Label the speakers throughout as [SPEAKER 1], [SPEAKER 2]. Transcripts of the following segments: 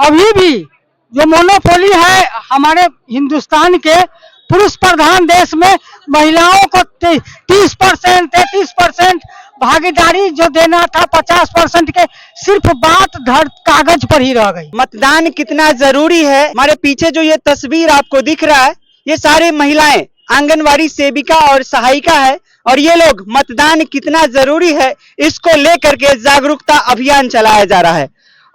[SPEAKER 1] अभी भी जो मोनोपोली है हमारे हिंदुस्तान के पुरुष प्रधान देश में महिलाओं को 30%, 33% भागीदारी जो देना था 50% के, सिर्फ बात कागज पर ही रह गई।
[SPEAKER 2] मतदान कितना जरूरी है। हमारे पीछे जो ये तस्वीर आपको दिख रहा है, ये सारे महिलाएं आंगनवाड़ी सेविका और सहायिका है, और ये लोग मतदान कितना जरूरी है इसको लेकर के जागरूकता अभियान चलाया जा रहा है।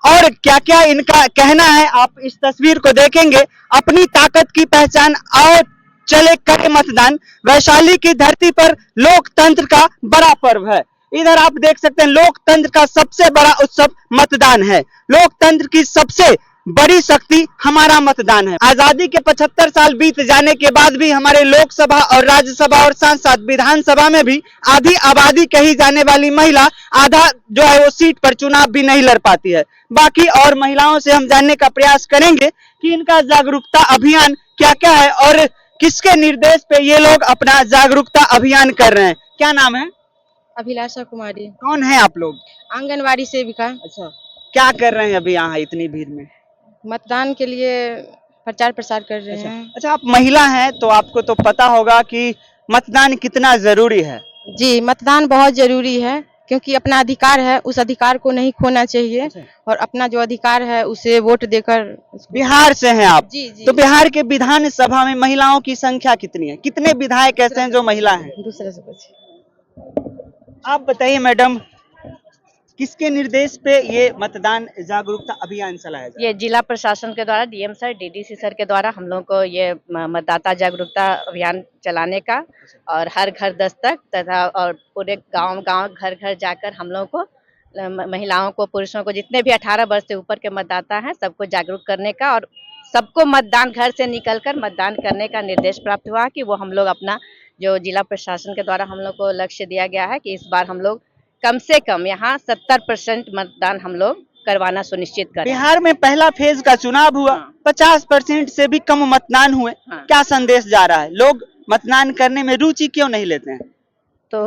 [SPEAKER 2] और क्या क्या इनका कहना है आप इस तस्वीर को देखेंगे। अपनी ताकत की पहचान, आओ चले करें मतदान। वैशाली की धरती पर लोकतंत्र का बड़ा पर्व है। इधर आप देख सकते हैं लोकतंत्र का सबसे बड़ा उत्सव मतदान है। लोकतंत्र की सबसे बड़ी शक्ति हमारा मतदान है। आजादी के 75 साल बीत जाने के बाद भी हमारे लोकसभा और राज्यसभा और साथ साथ विधानसभा में भी आधी आबादी कही जाने वाली महिला आधा जो है वो सीट पर चुनाव भी नहीं लड़ पाती है। बाकी और महिलाओं से हम जानने का प्रयास करेंगे कि इनका जागरूकता अभियान क्या क्या है और किसके निर्देश पे ये लोग अपना जागरूकता अभियान कर रहे हैं। क्या नाम है?
[SPEAKER 3] अभिलाषा कुमारी।
[SPEAKER 2] कौन है आप लोग?
[SPEAKER 3] आंगनवाड़ी सेविका।
[SPEAKER 2] अच्छा, क्या कर रहे हैं अभी यहाँ इतनी भीड़ में?
[SPEAKER 3] मतदान के लिए प्रचार प्रसार कर रहे हैं।
[SPEAKER 2] अच्छा, आप महिला हैं तो आपको तो पता होगा कि मतदान कितना जरूरी है।
[SPEAKER 3] जी, मतदान बहुत जरूरी है, क्योंकि अपना अधिकार है, उस अधिकार को नहीं खोना चाहिए। और अपना जो अधिकार है उसे वोट देकर।
[SPEAKER 2] बिहार से हैं आप?
[SPEAKER 3] जी जी।
[SPEAKER 2] तो बिहार के विधानसभा में महिलाओं की संख्या कितनी है? कितने विधायक ऐसे हैं जो महिला हैं?
[SPEAKER 3] दूसरे से कुछ
[SPEAKER 2] आप बताइए मैडम, किसके निर्देश पे ये मतदान जागरूकता अभियान चलाया जाए?
[SPEAKER 4] ये जिला प्रशासन के द्वारा डीएम सर, डीडीसी सर के द्वारा हम लोग को ये मतदाता जागरूकता अभियान चलाने का, और हर घर दस्तक तथा और पूरे गांव घर घर जाकर हम लोग को महिलाओं को, पुरुषों को, जितने भी 18 वर्ष से ऊपर के मतदाता हैं सबको जागरूक करने का, और सबको मतदान घर से निकलकर मतदान करने का निर्देश प्राप्त हुआ कि वो हम लोग अपना जो जिला प्रशासन के द्वारा हम लोग को लक्ष्य दिया गया है कि इस बार हम लोग कम से कम यहाँ 70% मतदान हम लोग करवाना सुनिश्चित करें।
[SPEAKER 2] बिहार में पहला फेज का चुनाव हुआ, 50% से भी कम मतदान हुए। क्या संदेश जा रहा है? लोग मतदान करने में रुचि क्यों नहीं लेते हैं?
[SPEAKER 4] तो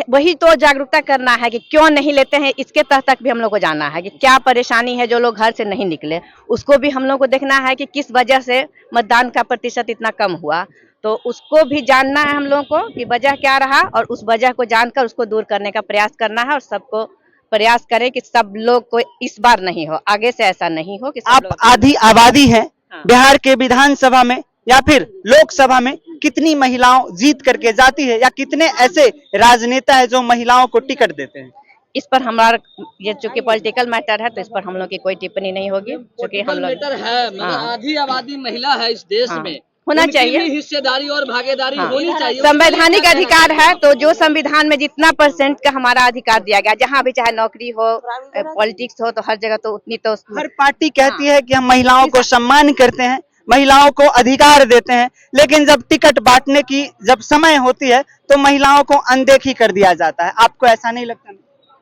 [SPEAKER 4] वही तो जागरूकता करना है कि क्यों नहीं लेते हैं। इसके तक भी हम लोग को जानना है कि क्या परेशानी है जो लोग घर से नहीं निकले, उसको भी हम लोग को देखना है कि किस वजह से मतदान का प्रतिशत इतना कम हुआ। तो उसको भी जानना है हम लोगों को कि वजह क्या रहा, और उस वजह को जानकर उसको दूर करने का प्रयास करना है। और सबको प्रयास करें कि सब लोग को इस बार नहीं हो, आगे से ऐसा नहीं हो कि
[SPEAKER 2] आप आधी आबादी है। हाँ। बिहार के विधानसभा में या फिर लोकसभा में कितनी महिलाओं जीत करके जाती है, या कितने ऐसे राजनेता है जो महिलाओं को टिकट देते हैं?
[SPEAKER 4] इस पर हमारा ये चूंकि पॉलिटिकल मैटर है तो इस पर हम लोग की कोई टिप्पणी नहीं होगी, क्योंकि हम लोग
[SPEAKER 5] आधी आबादी महिला है इस देश में,
[SPEAKER 4] होना चाहिए
[SPEAKER 5] हिस्सेदारी और भागीदारी होनी चाहिए।
[SPEAKER 4] संवैधानिक अधिकार है, तो जो संविधान में जितना % का हमारा अधिकार दिया गया, जहाँ भी चाहे नौकरी हो, पॉलिटिक्स हो, तो हर जगह तो उतनी तो
[SPEAKER 2] हर पार्टी कहती है कि हम महिलाओं को सम्मान करते हैं, महिलाओं को अधिकार देते हैं, लेकिन जब टिकट बांटने की जब समय होती है तो महिलाओं को अनदेखी कर दिया जाता है। आपको ऐसा नहीं लगता?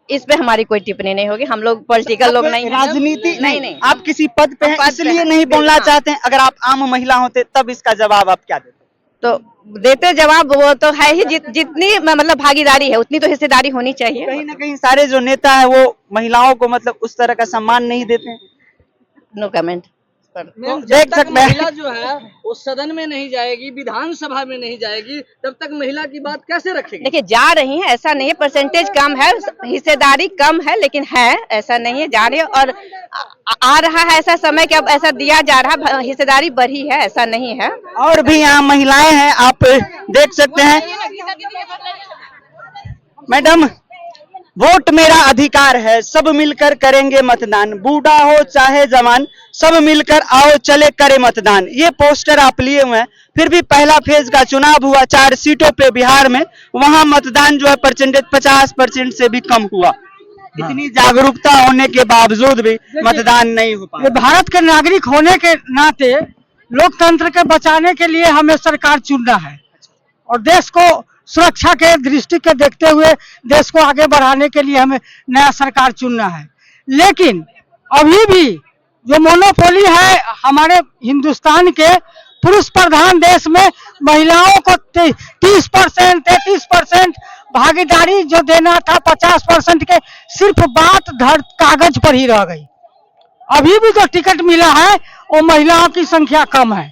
[SPEAKER 4] इस पे हमारी कोई टिप्पणी नहीं होगी। हम लोग पॉलिटिकल लोग नहीं,
[SPEAKER 2] राजनीति नहीं। आप किसी पद पे हैं इसलिए नहीं बोलना चाहते हैं। अगर आप आम महिला होते तब इसका जवाब आप क्या देते?
[SPEAKER 4] तो देते जवाब वो तो है ही, जितनी मतलब भागीदारी है उतनी तो हिस्सेदारी होनी चाहिए।
[SPEAKER 2] कहीं ना कहीं सारे जो नेता है वो महिलाओं को मतलब उस तरह का सम्मान नहीं देते हैं।
[SPEAKER 4] No comment.
[SPEAKER 5] देख सकते हैं महिला जो है वो सदन में नहीं जाएगी, विधानसभा में नहीं जाएगी, तब तक महिला की बात कैसे रखेगी?
[SPEAKER 4] देखिए, जा रही हैं, ऐसा नहीं है, परसेंटेज कम है, हिस्सेदारी कम है, लेकिन है, ऐसा नहीं है, जा रही है। और आ रहा है ऐसा समय कि अब ऐसा दिया जा रहा, हिस्सेदारी बढ़ी है, ऐसा नहीं है।
[SPEAKER 2] और भी यहाँ महिलाएं हैं, आप देख सकते हैं। मैडम, वोट मेरा अधिकार है, सब मिलकर करेंगे मतदान, बूढ़ा हो चाहे जवान, सब मिलकर आओ चले करे मतदान। ये पोस्टर आप लिए हुए हैं। फिर भी पहला फेज का चुनाव हुआ 4 सीटों पे बिहार में, वहां मतदान जो है परसेंटेज 50% से भी कम हुआ। इतनी जागरूकता होने के बावजूद भी मतदान नहीं हो पाया।
[SPEAKER 1] भारत के नागरिक होने के नाते लोकतंत्र के बचाने के लिए हमें सरकार चुनना है, और देश को सुरक्षा के दृष्टि के देखते हुए देश को आगे बढ़ाने के लिए हमें नया सरकार चुनना है। लेकिन अभी भी जो मोनोपोली है हमारे हिंदुस्तान के पुरुष प्रधान देश में महिलाओं को 30%, 33% भागीदारी जो देना था 50% के, सिर्फ बात कागज पर ही रह गई। अभी भी जो टिकट मिला है वो महिलाओं की संख्या कम है,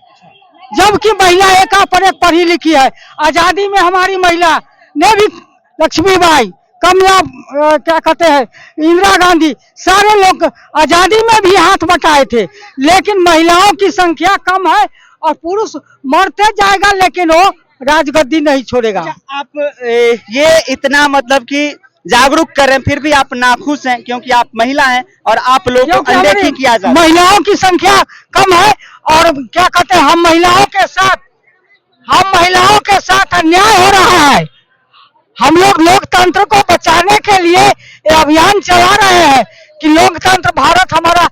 [SPEAKER 1] जबकि महिला एक पर एक पढ़ी लिखी है। आजादी में हमारी महिला ने भी, लक्ष्मीबाई, कमला, क्या कहते हैं, इंदिरा गांधी, सारे लोग आजादी में भी हाथ बटाए थे, लेकिन महिलाओं की संख्या कम है और पुरुष मरते जाएगा लेकिन वो राजगद्दी नहीं छोड़ेगा।
[SPEAKER 2] आप ये इतना मतलब कि जागरूक कर रहे हैं, फिर भी आप नाखुश हैं क्योंकि आप महिला हैं और आप लोगों को
[SPEAKER 1] क्योंकि
[SPEAKER 2] अनदेखी किया जा रहा है।
[SPEAKER 1] महिलाओं की संख्या कम है और क्या कहते हैं, हम महिलाओं के साथ अन्याय हो रहा है। हम लोग लोकतंत्र को बचाने के लिए ये अभियान चला रहे हैं कि लोकतंत्र भारत हमारा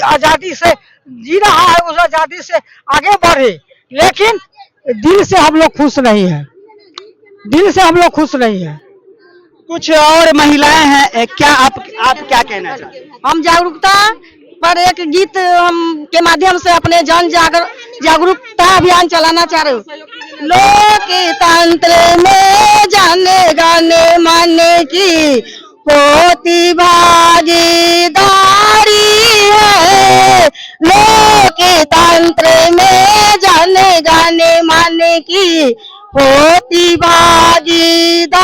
[SPEAKER 1] आजादी से जी रहा है, उस आजादी से आगे बढ़े, लेकिन दिल से हम लोग खुश नहीं है, दिल से हम लोग खुश नहीं है।
[SPEAKER 2] कुछ और महिलाएं हैं, क्या आप क्या कहना चाहते हैं?
[SPEAKER 3] हम जागरूकता पर एक गीत हम के माध्यम से अपने जागरूकता अभियान चलाना चाह रहे हैं। लोकतंत्र में जाने गाने माने की होती भागीदारी है, लोकतंत्र में जाने गाने माने की होती भागीदारी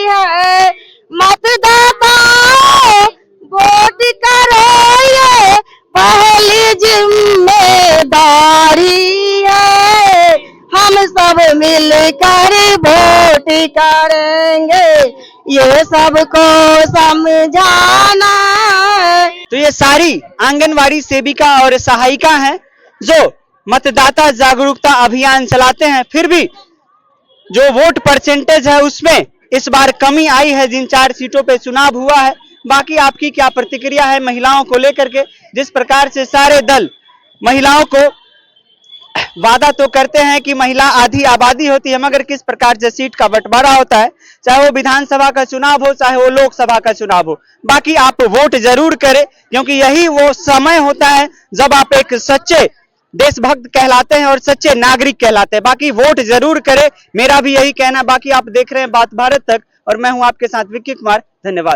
[SPEAKER 3] है। मतदाता वोट करो ये पहली जिम्मेदारी है, हम सब मिलकर वोट करेंगे ये सबको समझाना है।
[SPEAKER 2] तो ये सारी आंगनवाड़ी सेविका और सहायिका हैं जो मतदाता जागरूकता अभियान चलाते हैं, फिर भी जो वोट परसेंटेज है उसमें इस बार कमी आई है जिन 4 सीटों पे चुनाव हुआ है। बाकी आपकी क्या प्रतिक्रिया है महिलाओं को लेकर के? जिस प्रकार से सारे दल महिलाओं को वादा तो करते हैं कि महिला आधी आबादी होती है, मगर किस प्रकार से सीट का बंटवारा होता है, चाहे वो विधानसभा का चुनाव हो चाहे वो लोकसभा का चुनाव हो। बाकी आप वोट जरूर करें क्योंकि यही वो समय होता है जब आप एक सच्चे देशभक्त कहलाते हैं और सच्चे नागरिक कहलाते हैं। बाकी वोट जरूर करें, मेरा भी यही कहना। बाकी आप देख रहे हैं बात भारत तक और मैं हूं आपके साथ विक्की कुमार। धन्यवाद।